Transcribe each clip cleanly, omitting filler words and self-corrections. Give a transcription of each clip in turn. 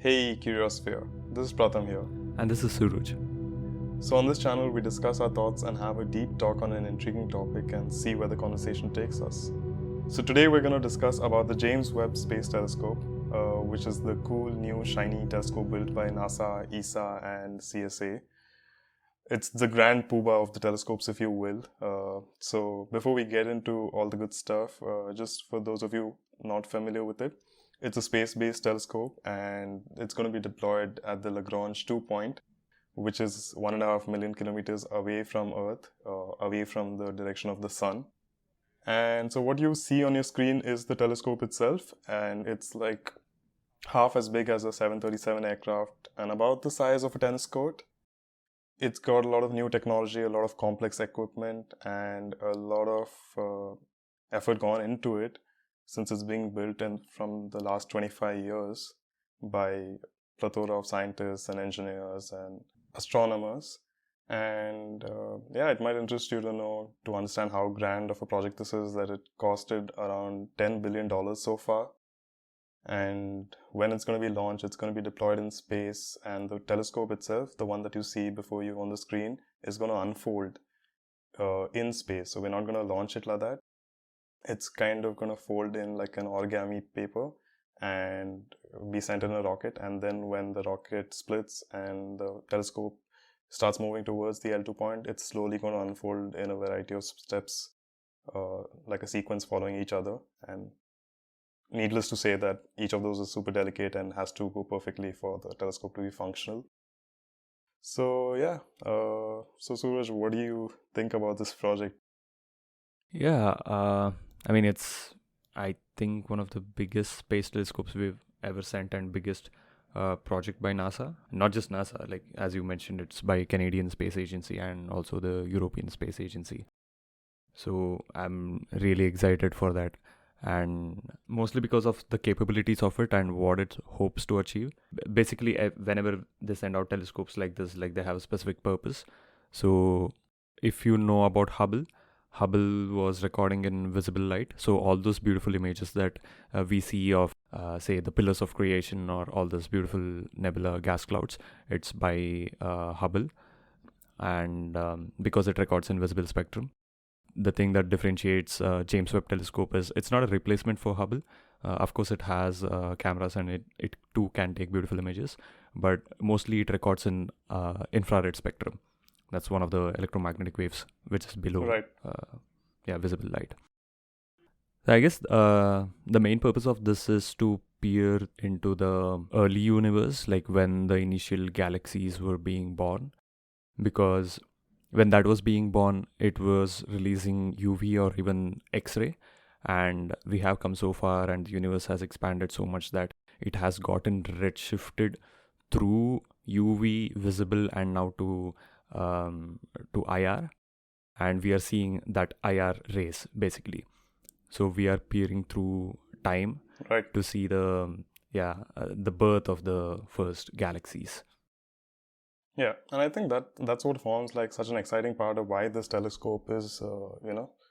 Hey Curiosphere, this is Pratham here. And this is Suraj. So on this channel we discuss our thoughts and have a deep talk on an intriguing topic and see where the conversation takes us. So today we're going to discuss about the James Webb Space Telescope, which is the cool new shiny telescope built by NASA, ESA and CSA. It's the grand poobah of the telescopes, if you will. So before we get into all the good stuff, just for those of you not familiar with it, it's a space-based telescope and it's going to be deployed at the Lagrange 2 point, which is 1.5 million kilometers away from Earth, away from the direction of the sun. And so what you see on your screen is the telescope itself, and it's like half as big as a 737 aircraft and about the size of a tennis court. It's got a lot of new technology, a lot of complex equipment, and a lot of effort gone into it since it's being built in from the last 25 years by a plethora of scientists and engineers and astronomers. And yeah, it might interest you to understand how grand of a project this is, that it costed around $10 billion so far. And when it's going to be launched, it's going to be deployed in space, and the telescope itself, the one that you see before you on the screen, is going to unfold in space. So we're not going to launch it like that. It's kind of going to fold in like an origami paper and be sent in a rocket, and then when the rocket splits and the telescope starts moving towards the L2 point, it's slowly going to unfold in a variety of steps, like a sequence following each other. And needless to say that each of those is super delicate and has to go perfectly for the telescope to be functional. So yeah, so Suraj, what do you think about this project? Yeah, it's, I think, one of the biggest space telescopes we've ever sent and biggest project by NASA. Not just NASA, like as you mentioned, it's by Canadian Space Agency and also the European Space Agency. So I'm really excited for that. And mostly because of the capabilities of it and what it hopes to achieve. Basically, whenever they send out telescopes like this, like they have a specific purpose. So if you know about Hubble was recording in visible light. So all those beautiful images that we see of, say, the pillars of creation or all those beautiful nebula gas clouds, it's by Hubble. And because it records in visible spectrum. The thing that differentiates James Webb Telescope is it's not a replacement for Hubble. Of course, it has cameras and it too can take beautiful images, but mostly it records in infrared spectrum. That's one of the electromagnetic waves which is below Right. Visible light. So I guess the main purpose of this is to peer into the early universe, like when the initial galaxies were being born, because when that was being born, it was releasing UV or even X-ray, and we have come so far and the universe has expanded so much that it has gotten redshifted through UV, visible, and now to IR, and we are seeing that IR rays basically. So we are peering through time, right, to see the birth of the first galaxies. Yeah, and I think that's what forms like such an exciting part of why this telescope is,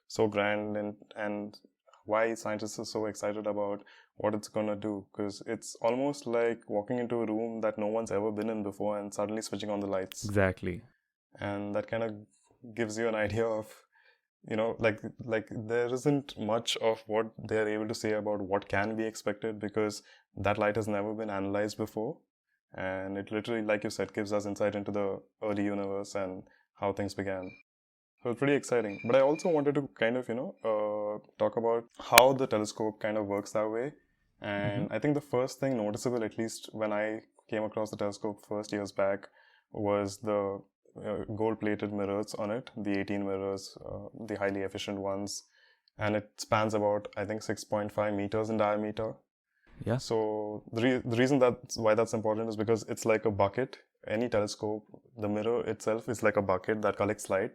so grand, and why scientists are so excited about what it's gonna do, because it's almost like walking into a room that no one's ever been in before and suddenly switching on the lights. Exactly. And that kind of gives you an idea of, like there isn't much of what they're able to say about what can be expected, because that light has never been analyzed before. And it literally, like you said, gives us insight into the early universe and how things began. So it's pretty exciting. But I also wanted to kind of, talk about how the telescope kind of works that way. And I think the first thing noticeable, at least when I came across the telescope first years back, was the gold-plated mirrors on it, the 18 mirrors, the highly efficient ones. And it spans about, I think, 6.5 meters in diameter. Yeah. So the reason why that's important is because it's like a bucket. Any telescope, the mirror itself is like a bucket that collects light.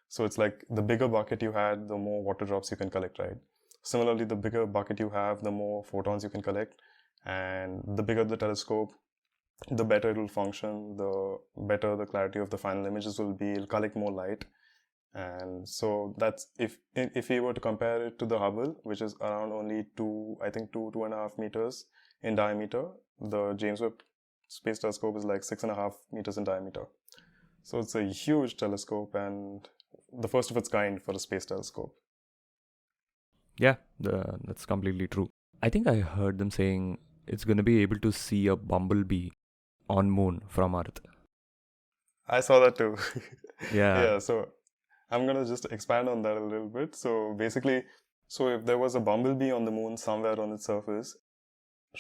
So it's like the bigger bucket you had, the more water drops you can collect, right? Similarly, the bigger bucket you have, the more photons you can collect. And the bigger the telescope, the better it will function, the better the clarity of the final images will be. It'll collect more light. And so that's, if we were to compare it to the Hubble, which is around only 2.5 meters in diameter, the James Webb Space Telescope is like 6.5 meters in diameter. So it's a huge telescope and the first of its kind for a space telescope. Yeah, that's completely true. I think I heard them saying it's going to be able to see a bumblebee on moon from Earth. I saw that too. Yeah. Yeah, so I'm going to just expand on that a little bit. So basically, so if there was a bumblebee on the moon somewhere on its surface,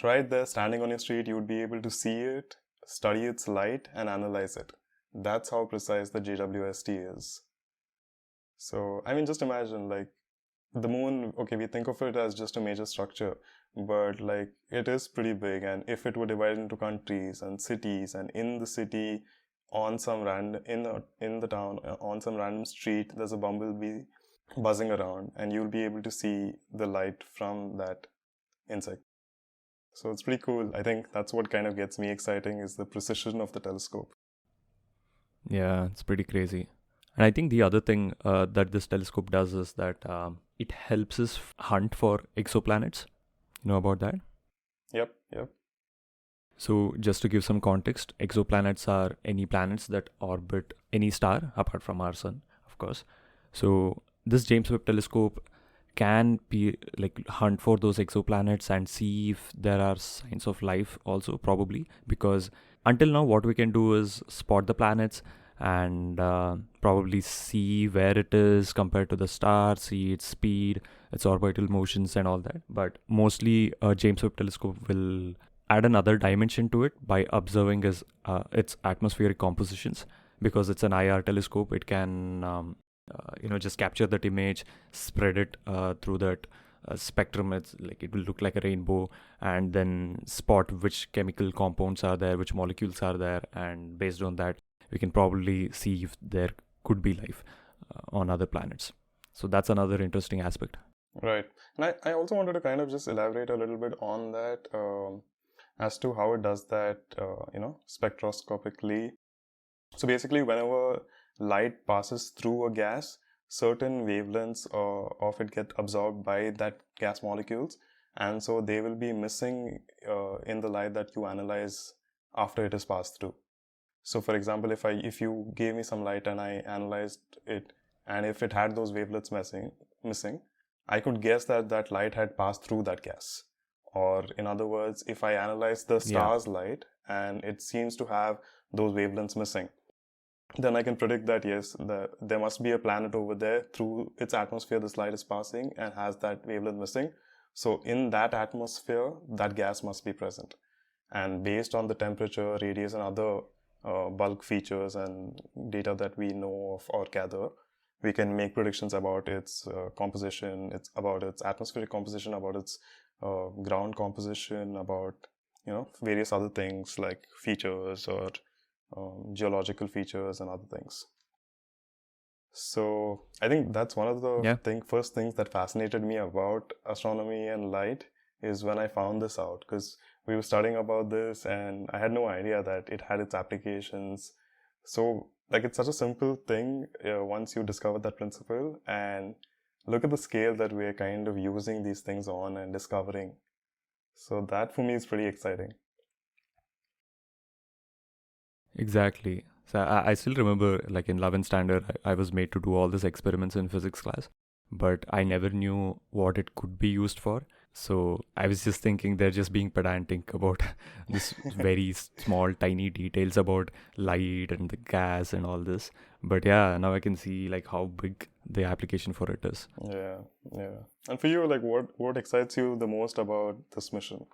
right there standing on your street, you would be able to see it, study its light, and analyze it. That's how precise the JWST is. So, I mean, just imagine like the moon, okay, we think of it as just a major structure, but like it is pretty big. And if it were divided into countries and cities, and in the city, on some random, in the town, on some random street, there's a bumblebee buzzing around, and you'll be able to see the light from that insect. So it's pretty cool. I think that's what kind of gets me exciting is the precision of the telescope. Yeah, it's pretty crazy. And I think the other thing that this telescope does is that it helps us hunt for exoplanets. You know about that? Yep. So just to give some context, exoplanets are any planets that orbit any star apart from our sun, of course. So this James Webb Telescope can be like hunt for those exoplanets and see if there are signs of life also, probably, because until now what we can do is spot the planets and probably see where it is compared to the star, see its speed, its orbital motions and all that. But mostly James Webb Telescope will add another dimension to it by observing its atmospheric compositions. Because it's an IR telescope, it can just capture that image, spread it through that spectrum. It's like it will look like a rainbow, and then spot which chemical compounds are there, which molecules are there, and based on that we can probably see if there could be life on other planets. So that's another interesting aspect. Right. And I also wanted to kind of just elaborate a little bit on that as to how it does that, spectroscopically. So basically, whenever light passes through a gas, certain wavelengths of it get absorbed by that gas molecules, and so they will be missing in the light that you analyze after it is passed through. So for example, if you gave me some light and I analyzed it, and if it had those wavelets missing, I could guess that light had passed through that gas. Or in other words, if I analyze the star's light and it seems to have those wavelengths missing, then I can predict that yes, there must be a planet over there. Through its atmosphere this light is passing and has that wavelength missing. So in that atmosphere, that gas must be present. And based on the temperature, radius, and other bulk features and data that we know of or gather, we can make predictions about its composition, about its atmospheric composition, about its ground composition, about various other things like features or geological features and other things. So I think that's one of the first things that fascinated me about astronomy and light is when I found this out, because we were studying about this and I had no idea that it had its applications. So like it's such a simple thing once you discover that principle, and look at the scale that we're kind of using these things on and discovering. So that for me is pretty exciting. Exactly. So I still remember, like in 11th standard, I was made to do all these experiments in physics class, but I never knew what it could be used for. So I was just thinking they're just being pedantic about this very small, tiny details about light and the gas and all this. But yeah, now I can see like how big the application for it is. Yeah. And for you, like what excites you the most about this mission?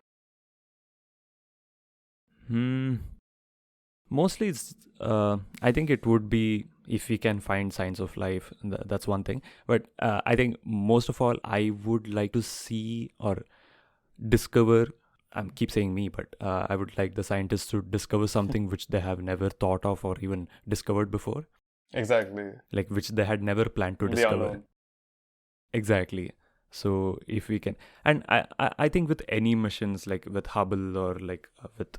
Mostly it's, I think it would be if we can find signs of life, that's one thing. But I think most of all, I would like to see or discover, I keep saying me, but I would like the scientists to discover something which they have never thought of or even discovered before. Exactly. Like which they had never planned to discover. Unknown. Exactly. So if we can, and I think with any missions, like with Hubble or like with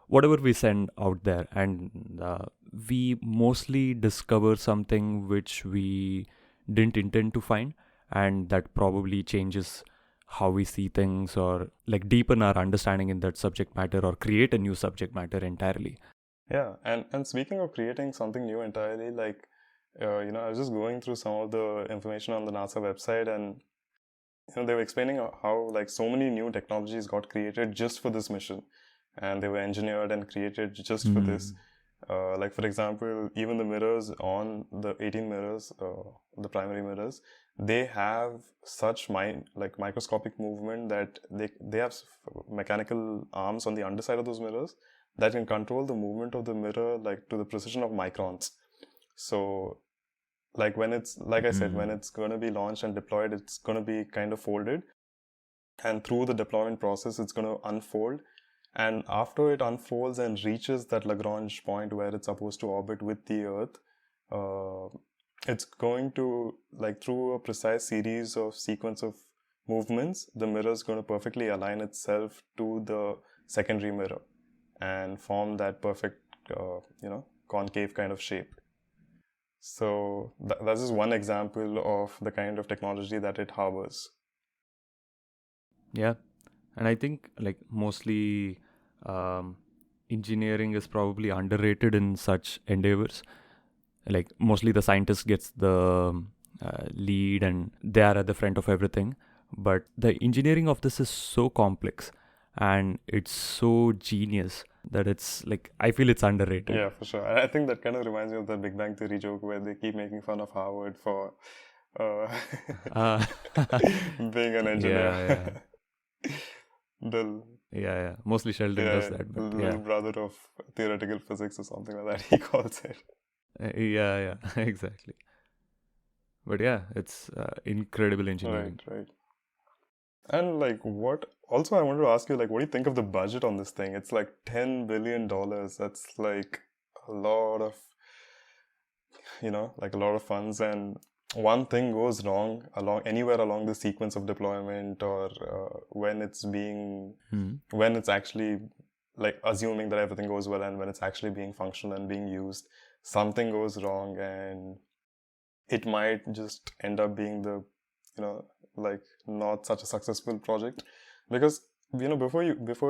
whatever we send out there, and we mostly discover something which we didn't intend to find, and that probably changes how we see things, or like deepen our understanding in that subject matter, or create a new subject matter entirely. Yeah, and speaking of creating something new entirely, like I was just going through some of the information on the NASA website, and they were explaining how like so many new technologies got created just for this mission, and they were engineered and created just for this. Like for example, even the mirrors on the 18 mirrors, the primary mirrors, they have such microscopic movement that they have mechanical arms on the underside of those mirrors that can control the movement of the mirror like to the precision of microns. So like when it's, like I said, when it's going to be launched and deployed, it's going to be kind of folded, and through the deployment process it's going to unfold, and after it unfolds and reaches that Lagrange point where it's supposed to orbit with the Earth, it's going to, like through a precise series of sequence of movements, the mirror is going to perfectly align itself to the secondary mirror and form that perfect concave kind of shape. So that's just one example of the kind of technology that it harbors. Yeah, and I think like mostly engineering is probably underrated in such endeavors. Like mostly the scientist gets the lead and they are at the front of everything, but the engineering of this is so complex and it's so genius that it's like, I feel it's underrated. Yeah, for sure. I think that kind of reminds me of the Big Bang Theory joke where they keep making fun of Harvard for being an engineer. Yeah. Mostly Sheldon does that. But the little brother of theoretical physics or something like that, he calls it. Yeah, exactly. But yeah, it's incredible engineering. Right. And like what, also I wanted to ask you, like, what do you think of the budget on this thing? It's like $10 billion. That's like a lot of, like a lot of funds, and one thing goes wrong anywhere along the sequence of deployment, or when it's actually, like, assuming that everything goes well, and when it's actually being functional and being used, something goes wrong and it might just end up being the, like, not such a successful project. Because before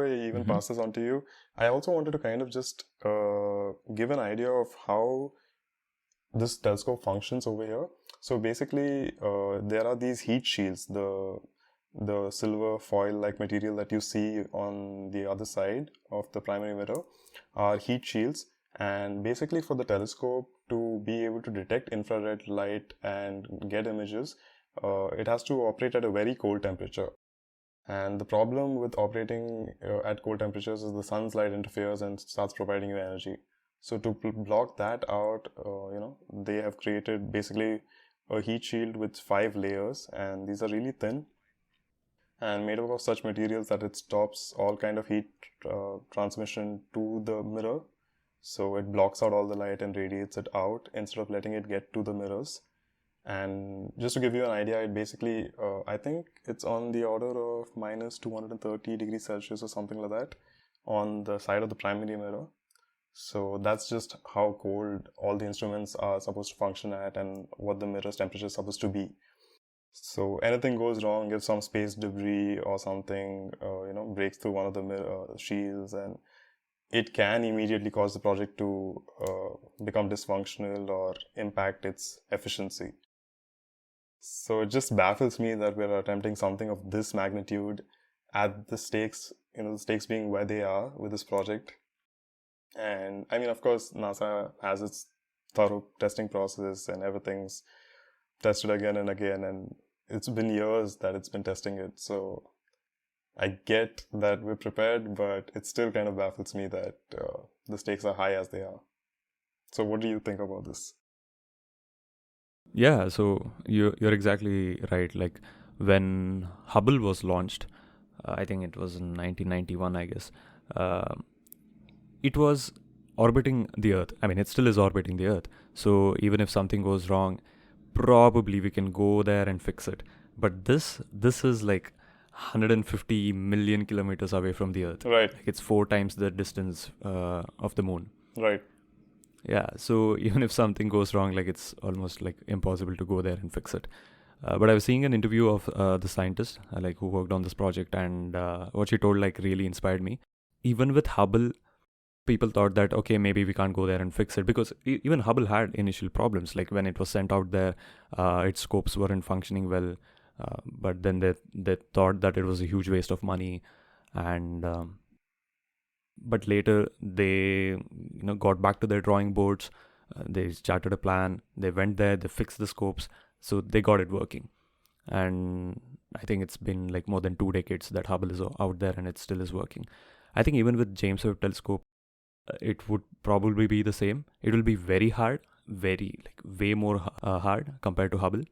I even pass this on to you, I also wanted to kind of just give an idea of how this telescope functions over here. So basically, there are these heat shields, the silver foil-like material that you see on the other side of the primary mirror are heat shields. And basically, for the telescope to be able to detect infrared light and get images, it has to operate at a very cold temperature. And the problem with operating at cold temperatures is the sun's light interferes and starts providing you energy. So to block that out, they have created basically a heat shield with 5 layers, and these are really thin and made up of such materials that it stops all kind of heat transmission to the mirror. So it blocks out all the light and radiates it out instead of letting it get to the mirrors. And just to give you an idea, it basically, I think it's on the order of minus 230 degrees Celsius or something like that on the side of the primary mirror. So that's just how cold all the instruments are supposed to function at and what the mirror's temperature is supposed to be. So anything goes wrong, if some space debris or something, breaks through one of the shields, and it can immediately cause the project to become dysfunctional or impact its efficiency. So it just baffles me that we're attempting something of this magnitude at the stakes, the stakes being where they are with this project. And I mean, of course, NASA has its thorough testing process and everything's tested again and again, and it's been years that it's been testing it. So I get that we're prepared, but it still kind of baffles me that the stakes are high as they are. So what do you think about this? Yeah, so you're exactly right. Like when Hubble was launched, I think it was in 1991, I guess. It was orbiting the Earth. I mean, it still is orbiting the Earth. So even if something goes wrong, probably we can go there and fix it. But this is like 150 million kilometers away from the Earth. Right. Like it's 4 times the distance of the moon. Right. Yeah, so even if something goes wrong, like it's almost like impossible to go there and fix it. But I was seeing an interview of the scientist like who worked on this project, and what she told like really inspired me. Even with Hubble, people thought that okay, maybe we can't go there and fix it, because even Hubble had initial problems. Like when it was sent out there, its scopes weren't functioning well. But then they thought that it was a huge waste of money, and but later they got back to their drawing boards. They charted a plan. They went there. They fixed the scopes, so they got it working. And I think it's been like more than 2 decades that Hubble is out there, and it still is working. I think even with James Webb Telescope, it would probably be the same. It will be very hard, very like way more hard compared to Hubble,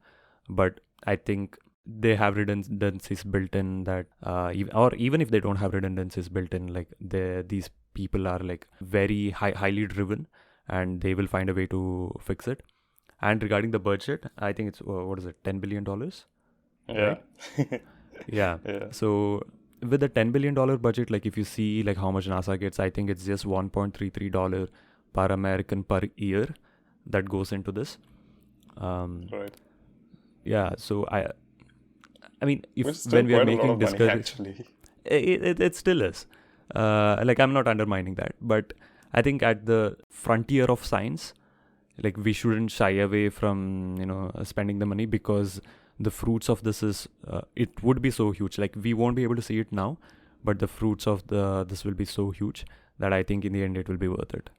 but I think they have redundancies built in that, or even if they don't have redundancies built in, like these people are like very highly driven, and they will find a way to fix it. And regarding the budget, I think it's what is it, $10 billion? Yeah. Right? Yeah. Yeah. So with the $10 billion budget, like if you see like how much NASA gets, I think it's just $1.33 per American per year that goes into this. Right. Yeah. So I mean, Which if is still when we are quite a lot making of money, discoveries, actually. it still is. Like I'm not undermining that, but I think at the frontier of science, like we shouldn't shy away from spending the money, because the fruits of this is it would be so huge. Like we won't be able to see it now, but the fruits of this will be so huge that I think in the end it will be worth it.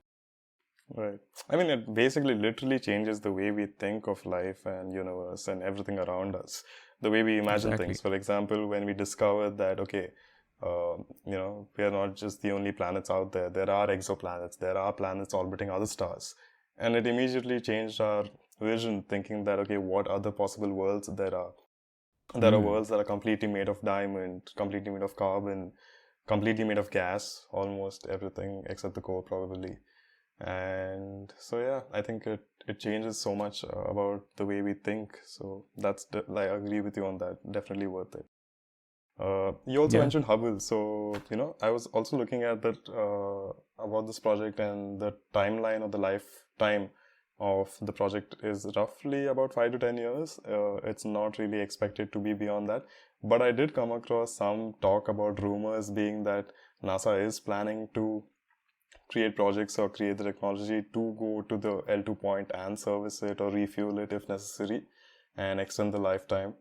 Right. I mean, it basically literally changes the way we think of life and universe and everything around us, the way we imagine Exactly. things. For example, when we discovered that, okay, we are not just the only planets out there. There are exoplanets. There are planets orbiting other stars. And it immediately changed our vision, thinking that, okay, what other possible worlds there are? There are worlds that are completely made of diamond, completely made of carbon, completely made of gas, almost everything except the core, probably. And so yeah, I think it changes so much about the way we think. So that's I agree with you on that. Definitely worth it. You also mentioned Hubble, so I was also looking at that about this project, and the timeline or the lifetime of the project is roughly about 5 to 10 years. It's not really expected to be beyond that, but I did come across some talk about rumors being that NASA is planning to create projects or create the technology to go to the L2 point and service it or refuel it if necessary and extend the lifetime.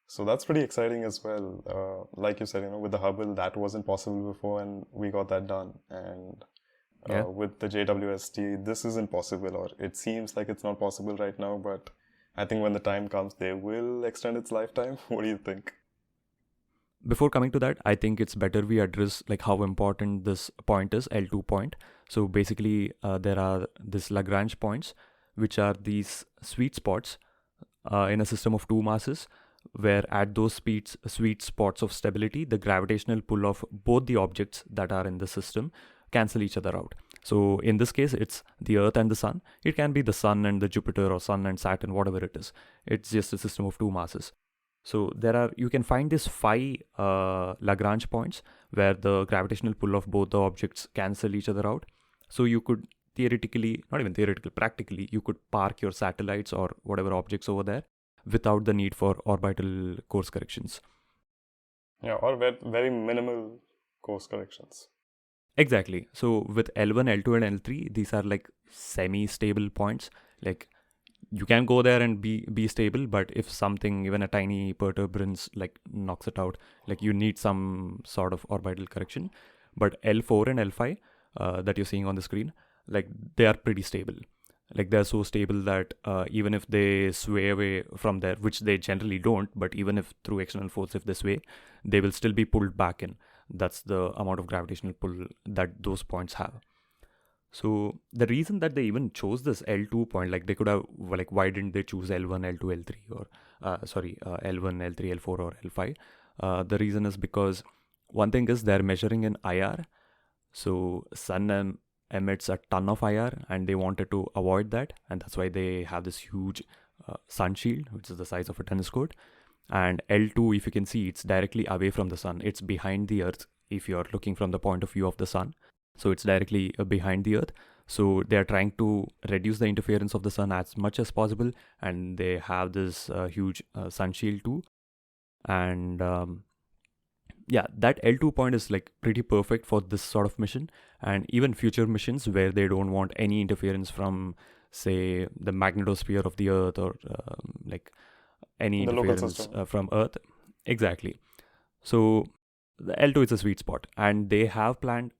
So that's pretty exciting as well. Like you said, with the Hubble, that wasn't possible before, and we got that done. And with the JWST, this isn't possible, or it seems like it's not possible right now, but I think when the time comes, they will extend its lifetime. What do you think? Before coming to that, I think it's better we address like how important this point is, L2 point. So basically, there are these Lagrange points, which are these sweet spots in a system of two masses, where at those sweet spots of stability, the gravitational pull of both the objects that are in the system cancel each other out. So in this case, it's the Earth and the Sun. It can be the Sun and the Jupiter, or Sun and Saturn, whatever it is. It's just a system of two masses. So you can find these 5 Lagrange points where the gravitational pull of both the objects cancel each other out. So you could practically, you could park your satellites or whatever objects over there without the need for orbital course corrections. Yeah, or very minimal course corrections. Exactly. So with L1, L2 and L3, these are like semi-stable points. Like you can go there and be stable, but if something, even a tiny perturbance, like knocks it out, like you need some sort of orbital correction. But L4 and L5 that you're seeing on the screen, like they are pretty stable. Like they're so stable that even if they sway away from there, which they generally don't, but even if through external force, if they sway, they will still be pulled back in. That's the amount of gravitational pull that those points have. So the reason that they even chose this L2 point, like they could have, like why didn't they choose L1, L2, L3, or L1, L3, L4, or L5? The reason is because one thing is they're measuring in IR. So sun emits a ton of IR, and they wanted to avoid that, and that's why they have this huge sun shield, which is the size of a tennis court. And L2, if you can see, it's directly away from the sun. It's behind the Earth if you're looking from the point of view of the sun. So it's directly behind the Earth. So they are trying to reduce the interference of the sun as much as possible, and they have this huge sun shield too. And yeah, that L2 point is like pretty perfect for this sort of mission, and even future missions where they don't want any interference from, say, the magnetosphere of the Earth, or like any The local interference system. from Earth. Exactly. So the L2 is a sweet spot, and they have planned,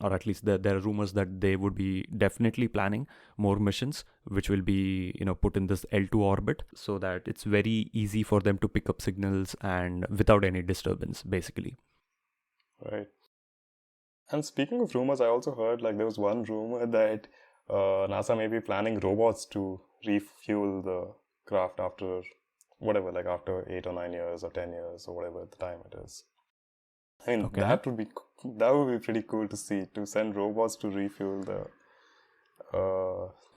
or at least there are rumors that they would be definitely planning more missions, which will be put in this L2 orbit, so that it's very easy for them to pick up signals and without any disturbance, basically. Right. And speaking of rumors, I also heard like there was one rumor that NASA may be planning robots to refuel the craft after whatever, like after 8 or 9 years or 10 years or whatever the time it is. I mean, Okay. that would be pretty cool to see, to send robots to refuel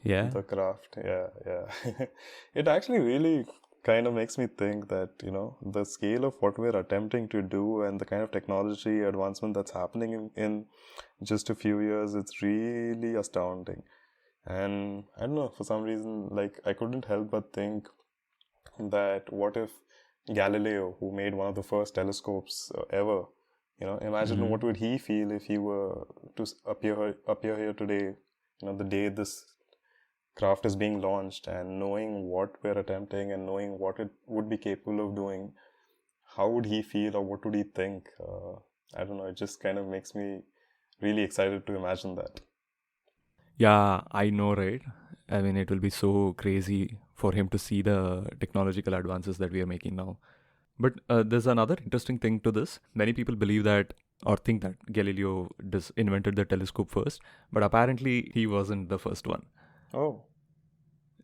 Yeah. the craft. Yeah. It actually really kind of makes me think that, the scale of what we're attempting to do and the kind of technology advancement that's happening in just a few years, it's really astounding. And I don't know, for some reason, like, I couldn't help but think that what if Galileo, who made one of the first telescopes ever, imagine what would he feel if he were to appear here today, the day this craft is being launched, and knowing what we're attempting and knowing what it would be capable of doing. How would he feel, or what would he think? I don't know, it just kind of makes me really excited to imagine that. Yeah, I know, right? I mean, it will be so crazy for him to see the technological advances that we are making now. But there's another interesting thing to this. Many people believe that, or think that, Galileo invented the telescope first, but apparently he wasn't the first one. Oh.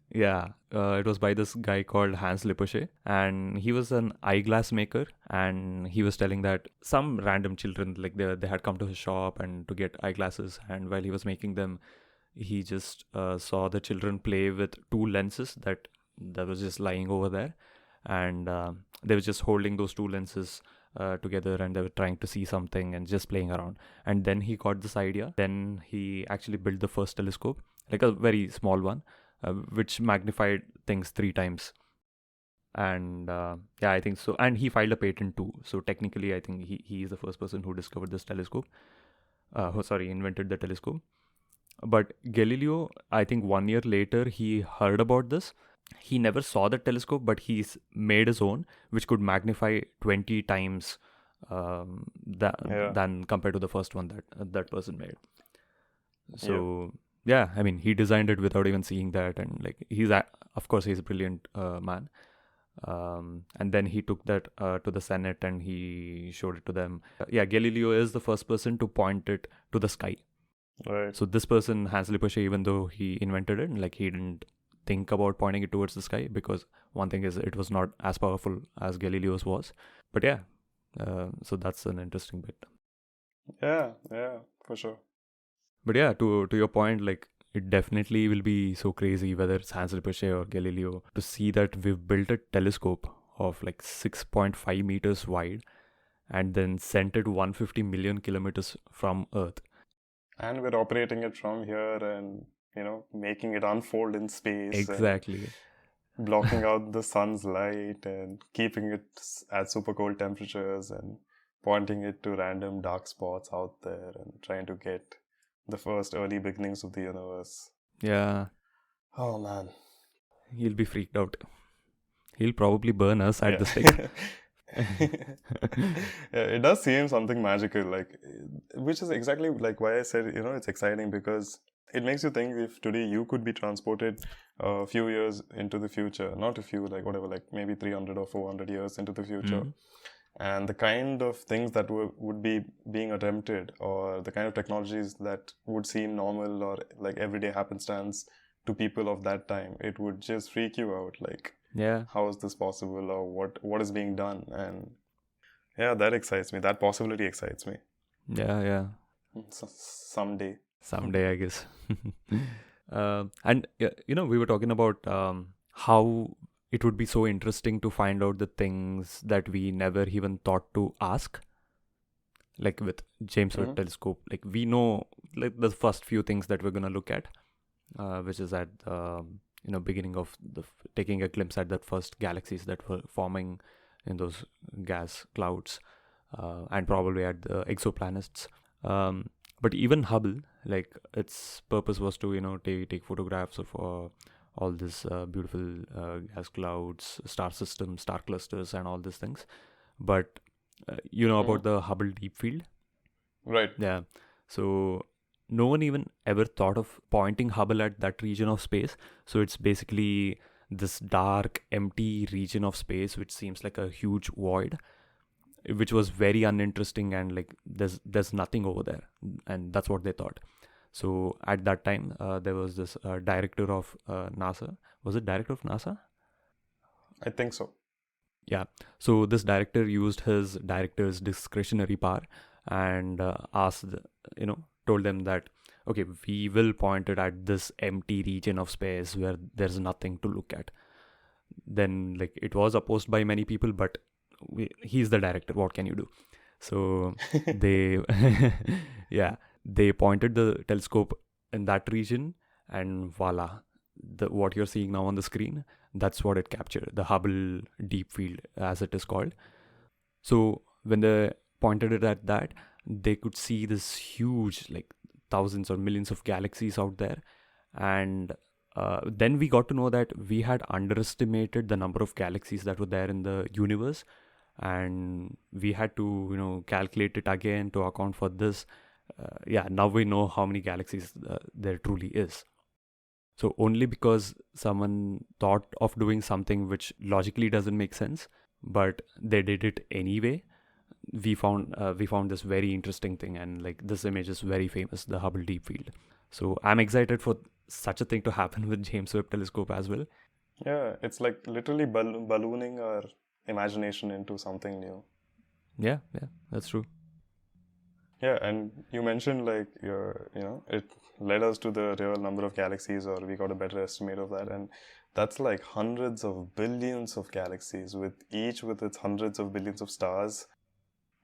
Yeah, it was by this guy called Hans Lippershey, and he was an eyeglass maker, and he was telling that some random children, like they had come to his shop and to get eyeglasses, and while he was making them, he just saw the children play with two lenses that was just lying over there, and they were just holding those two lenses together, and they were trying to see something and just playing around. And then he got this idea. Then he actually built the first telescope, like a very small one, which magnified things 3 times. And yeah, I think so. And he filed a patent too. So technically, I think he is the first person who discovered this telescope. Invented the telescope. But Galileo, I think 1 year later, he heard about this. He never saw the telescope, but he's made his own, which could magnify 20 times than compared to the first one that person made. So yeah, I mean, he designed it without even seeing that, and like of course he's a brilliant man. And then he took that to the Senate and he showed it to them. Yeah, Galileo is the first person to point it to the sky. Right. So this person, Hans Lippershey, even though he invented it, like he didn't think about pointing it towards the sky, because one thing is it was not as powerful as Galileo's was. But yeah, so that's an interesting bit. Yeah, for sure. But yeah, to your point, like it definitely will be so crazy, whether it's Hans Lippershey or Galileo, to see that we've built a telescope of like 6.5 meters wide and then sent it 150 million kilometers from Earth. And we're operating it from here and, making it unfold in space. Exactly. And blocking out the sun's light and keeping it at super cold temperatures and pointing it to random dark spots out there and trying to get the first early beginnings of the universe. Yeah. Oh, man. He'll be freaked out. He'll probably burn us at the stake. It does seem something magical, like, which is exactly like why I said, it's exciting, because it makes you think if today you could be transported a few years into the future, not a few, like whatever, like maybe 300 or 400 years into the future. And the kind of things that would be being attempted, or the kind of technologies that would seem normal or like everyday happenstance to people of that time, it would just freak you out. Like, how is this possible, or what is being done? And yeah, that excites me. That possibility excites me. Yeah. Someday, I guess. And we were talking about how it would be so interesting to find out the things that we never even thought to ask. like with James Webb Telescope, like we know like the first few things that we're gonna look at, which is at beginning of taking a glimpse at that first galaxies that were forming in those gas clouds, and probably at the exoplanets. But even Hubble, like its purpose was to take photographs of all this beautiful gas clouds, star systems, star clusters, and all these things. But about the Hubble deep field. Right. Yeah. So no one even ever thought of pointing Hubble at that region of space. So it's basically this dark, empty region of space, which seems like a huge void, which was very uninteresting, and like there's nothing over there, and that's what they thought. So at that time, there was this director of NASA. Was it director of NASA? I think so. Yeah. So this director used his director's discretionary power and told them that, okay, we will point it at this empty region of space where there's nothing to look at. Then, like, it was opposed by many people, but he's the director. What can you do? So they, they pointed the telescope in that region, and voila, what you're seeing now on the screen, that's what it captured, the Hubble deep field, as it is called. So when they pointed it at that, they could see this huge, like thousands or millions of galaxies out there. And then we got to know that we had underestimated the number of galaxies that were there in the universe. And we had to, calculate it again to account for this. Now we know how many galaxies there truly is. So only because someone thought of doing something which logically doesn't make sense, but they did it anyway, we found this very interesting thing, and like this image is very famous, the Hubble Deep Field. So I'm excited for such a thing to happen with James Webb Telescope as well. Yeah, it's like literally ballooning our imagination into something new. Yeah, that's true. Yeah, and you mentioned like it led us to the real number of galaxies, or we got a better estimate of that, and that's like hundreds of billions of galaxies, with each with its hundreds of billions of stars,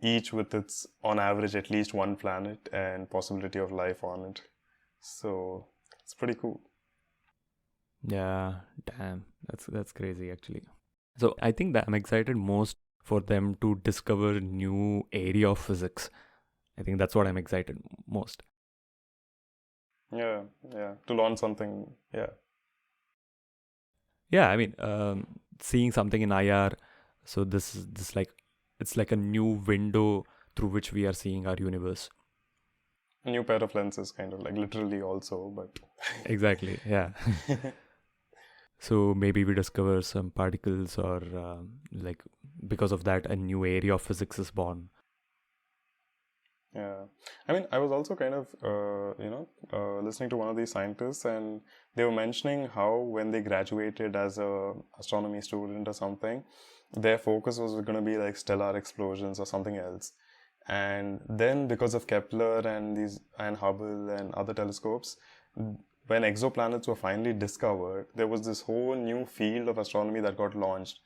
each with its on average at least one planet and possibility of life on it. So it's pretty cool. Yeah, damn, that's crazy actually. So I think that I'm excited most for them to discover new area of physics. I think that's what I'm excited most. Yeah, to learn something. Yeah, I mean, seeing something in IR, so this like, it's like a new window through which we are seeing our universe. A new pair of lenses, kind of like literally also, but exactly, yeah. So maybe we discover some particles, or like because of that, a new area of physics is born. Yeah, I mean, I was also kind of, listening to one of these scientists, and they were mentioning how when they graduated as a astronomy student or something, their focus was going to be like stellar explosions or something else. And then because of Kepler and Hubble and other telescopes, when exoplanets were finally discovered, there was this whole new field of astronomy that got launched.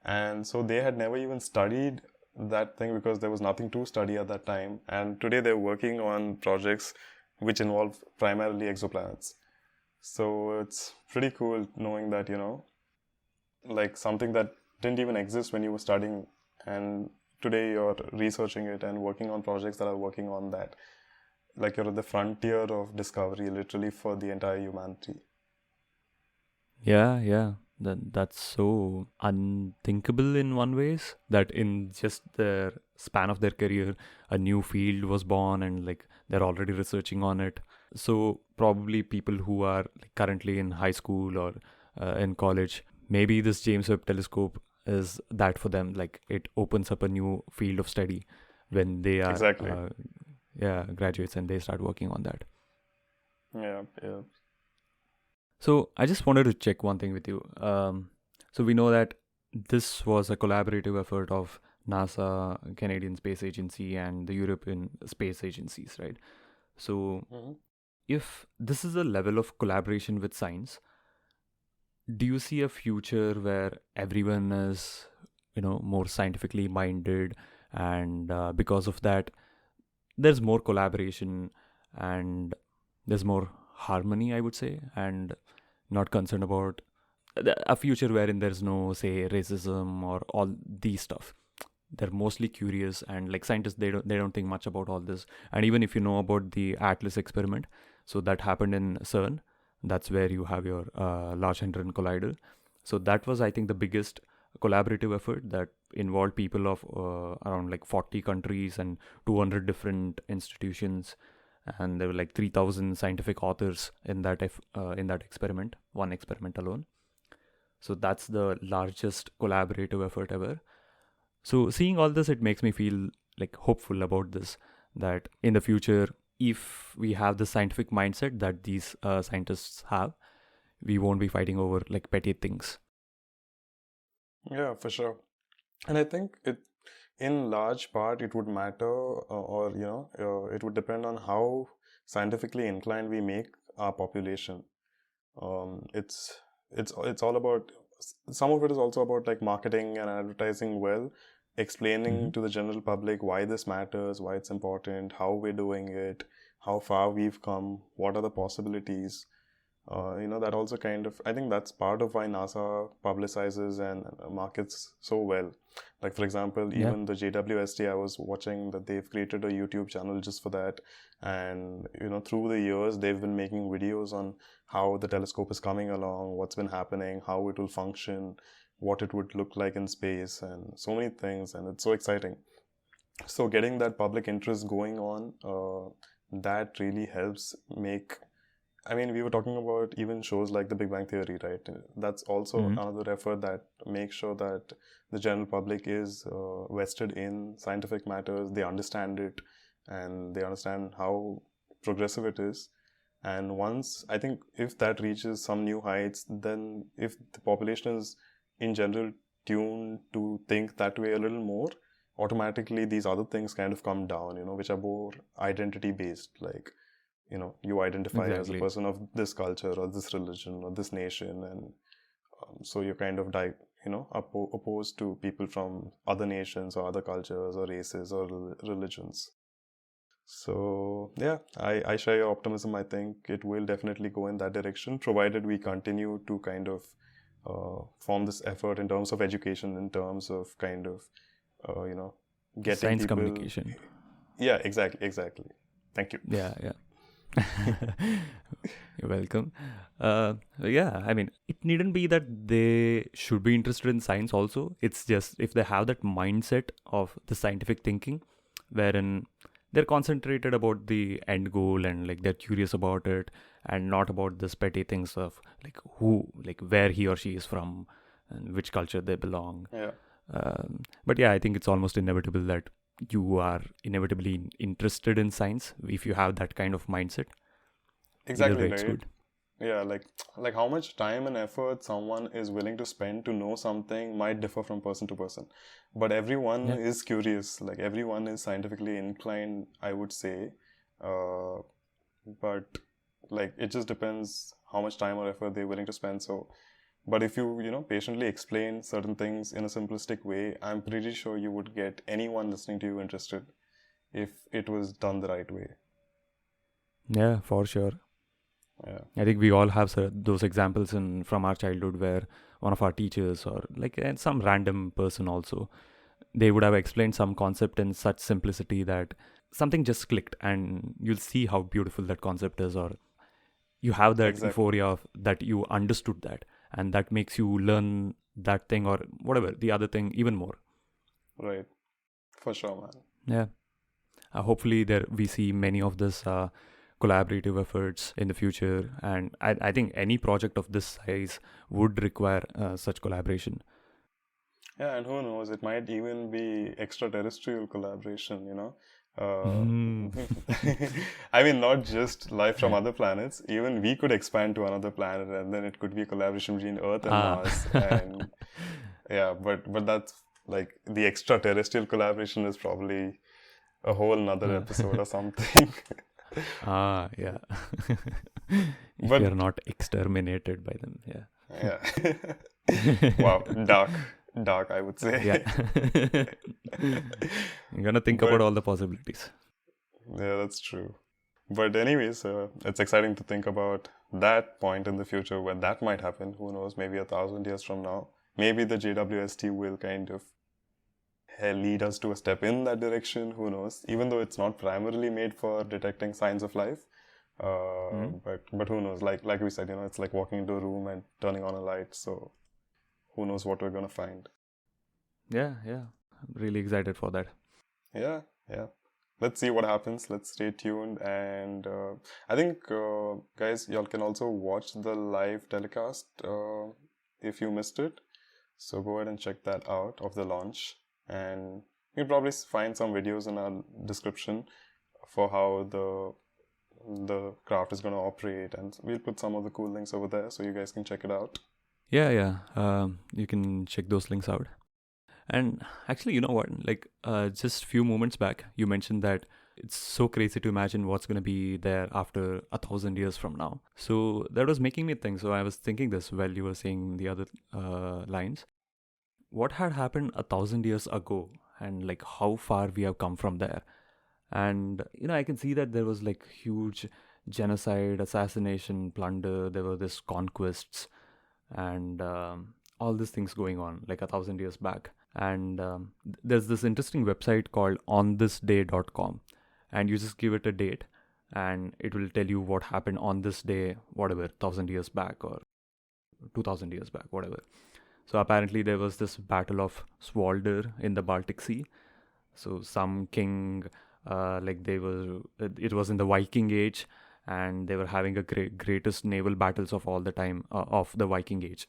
And so they had never even studied that thing because there was nothing to study at that time. And today they're working on projects which involve primarily exoplanets. So it's pretty cool knowing that, like something that didn't even exist when you were studying, and today you're researching it and working on projects that are working on that. Like you're at the frontier of discovery literally for the entire humanity. Yeah. That's so unthinkable in one ways, that in just the span of their career, a new field was born, and like they're already researching on it. So probably people who are currently in high school or in college, maybe this James Webb Telescope is that for them. Like it opens up a new field of study when they are exactly. Graduates, and they start working on that. Yeah. So I just wanted to check one thing with you. So we know that this was a collaborative effort of NASA, Canadian Space Agency, and the European Space Agencies, right? So if this is a level of collaboration with science, do you see a future where everyone is, more scientifically minded, and because of that, there's more collaboration and there's more harmony, I would say, and not concerned about a future wherein there's no, say, racism or all these stuff. They're mostly curious, and like scientists, they don't think much about all this. And even if you know about the Atlas experiment, so that happened in CERN. That's where you have your Large Hadron Collider. So that was, I think, the biggest collaborative effort that involved people of around like 40 countries and 200 different institutions, and there were like 3,000 scientific authors in that experiment, one experiment alone. So that's the largest collaborative effort ever. So seeing all this, it makes me feel like hopeful about this, that in the future, if we have the scientific mindset that these scientists have, we won't be fighting over like petty things. Yeah, for sure. And I think in large part, it would matter, or it would depend on how scientifically inclined we make our population. It's all about, some of it is also about like marketing and advertising well, explaining to the general public why this matters, why it's important, how we're doing it, how far we've come, what are the possibilities. That also kind of, I think that's part of why NASA publicizes and markets so well. Like, for example, even the JWST, I was watching that they've created a YouTube channel just for that. And, through the years, they've been making videos on how the telescope is coming along, what's been happening, how it will function, what it would look like in space, and so many things. And it's so exciting. So getting that public interest going on, that really helps make... I mean, we were talking about even shows like The Big Bang Theory, right? That's also another effort that makes sure that the general public is vested in scientific matters. They understand it, and they understand how progressive it is. And once, I think, if that reaches some new heights, then if the population is in general tuned to think that way a little more, automatically these other things kind of come down, which are more identity based, like, you identify as a person of this culture or this religion or this nation, and so you're kind of opposed to people from other nations or other cultures or races or religions. So yeah, I share your optimism. I think it will definitely go in that direction, provided we continue to kind of form this effort in terms of education, in terms of kind of getting science people... communication. Yeah, exactly. Thank you. Yeah. You're welcome. Yeah, I mean, it needn't be that they should be interested in science also. It's just if they have that mindset of the scientific thinking, wherein they're concentrated about the end goal and like they're curious about it, and not about this petty things of like where he or she is from and which culture they belong. Yeah. But yeah, I think it's almost inevitable that you are inevitably interested in science if you have that kind of mindset. Exactly, right? It's good. Yeah, like how much time and effort someone is willing to spend to know something might differ from person to person, but everyone is curious. Like, everyone is scientifically inclined, I would say, but like it just depends how much time or effort they're willing to spend. So, but if you patiently explain certain things in a simplistic way, I'm pretty sure you would get anyone listening to you interested if it was done the right way. Yeah, for sure. Yeah. I think we all have those examples from our childhood where one of our teachers or like some random person also, they would have explained some concept in such simplicity that something just clicked, and you'll see how beautiful that concept is, or you have that euphoria of that you understood that, and that makes you learn that thing or whatever, the other thing even more. Right. For sure, man. Yeah. Hopefully we see many of this collaborative efforts in the future, and I think any project of this size would require such collaboration. Yeah, and who knows, it might even be extraterrestrial collaboration, I mean, not just life from other planets. Even we could expand to another planet, and then it could be a collaboration between Earth and Mars. And yeah, but that's like the extraterrestrial collaboration is probably a whole nother episode or something. Yeah. If you're not exterminated by them, yeah. Wow, dark, I would say. Yeah. You're gonna think about all the possibilities. Yeah, that's true. But anyways, it's exciting to think about that point in the future when that might happen. Who knows? Maybe 1,000 years from now. Maybe the JWST will kind of lead us to a step in that direction. Who knows? Even though it's not primarily made for detecting signs of life, but who knows? Like we said, it's like walking into a room and turning on a light. So who knows what we're gonna find? Yeah, I'm really excited for that. Yeah. Let's see what happens. Let's stay tuned. And I think, guys, y'all can also watch the live telecast if you missed it. So go ahead and check that out of the launch. And you'll probably find some videos in our description for how the craft is going to operate. And we'll put some of the cool links over there so you guys can check it out. Yeah. You can check those links out. And actually, you know what? Like, just few moments back, you mentioned that it's so crazy to imagine what's going to be there after 1,000 years from now. So that was making me think. So I was thinking this while you were saying the other lines. What had happened 1,000 years ago, and like how far we have come from there? And I can see that there was like huge genocide, assassination, plunder. There were this conquests, and all these things going on like 1,000 years back. And there's this interesting website called onthisday.com, and you just give it a date and it will tell you what happened on this day, whatever, 1,000 years back or 2,000 years back, whatever. So apparently there was this battle of Svolder in the Baltic Sea. So some king, it was in the Viking Age, and they were having a greatest naval battles of all the time of the Viking Age.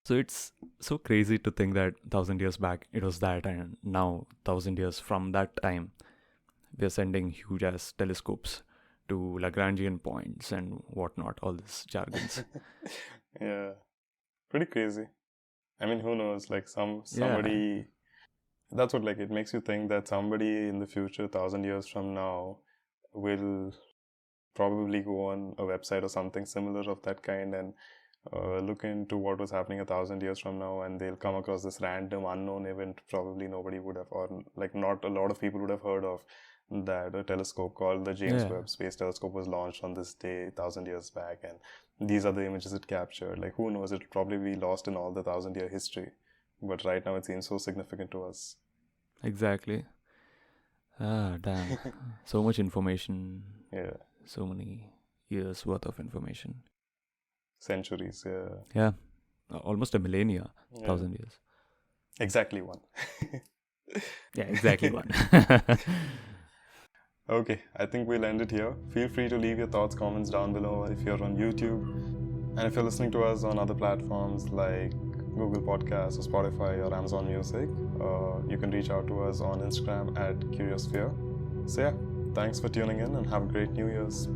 So it's so crazy to think that 1,000 years back it was that, and now 1,000 years from that time we're sending huge ass telescopes to Lagrangian points and whatnot, all this jargons. Yeah, pretty crazy. I mean, who knows? Like somebody. That's what it makes you think that somebody in the future, 1,000 years from now, will probably go on a website or something similar of that kind and look into what was happening 1,000 years from now, and they'll come across this random unknown event probably nobody would have, or not a lot of people would have heard of, that a telescope called the James Webb Space Telescope was launched on this day 1,000 years back, and these are the images it captured. Who knows, it'll probably be lost in all the 1,000-year history, but right now it seems so significant to us. Exactly. Damn. So much information. Yeah. So many years worth of information. Centuries, yeah. Yeah. Almost a millennia. 1,000 years. Exactly one. Yeah, exactly one. Okay, I think we'll end it here. Feel free to leave your thoughts, comments down below if you're on YouTube. And if you're listening to us on other platforms like Google Podcasts or Spotify or Amazon Music, you can reach out to us on Instagram at Curiosphere. So yeah, thanks for tuning in and have a great New Year's.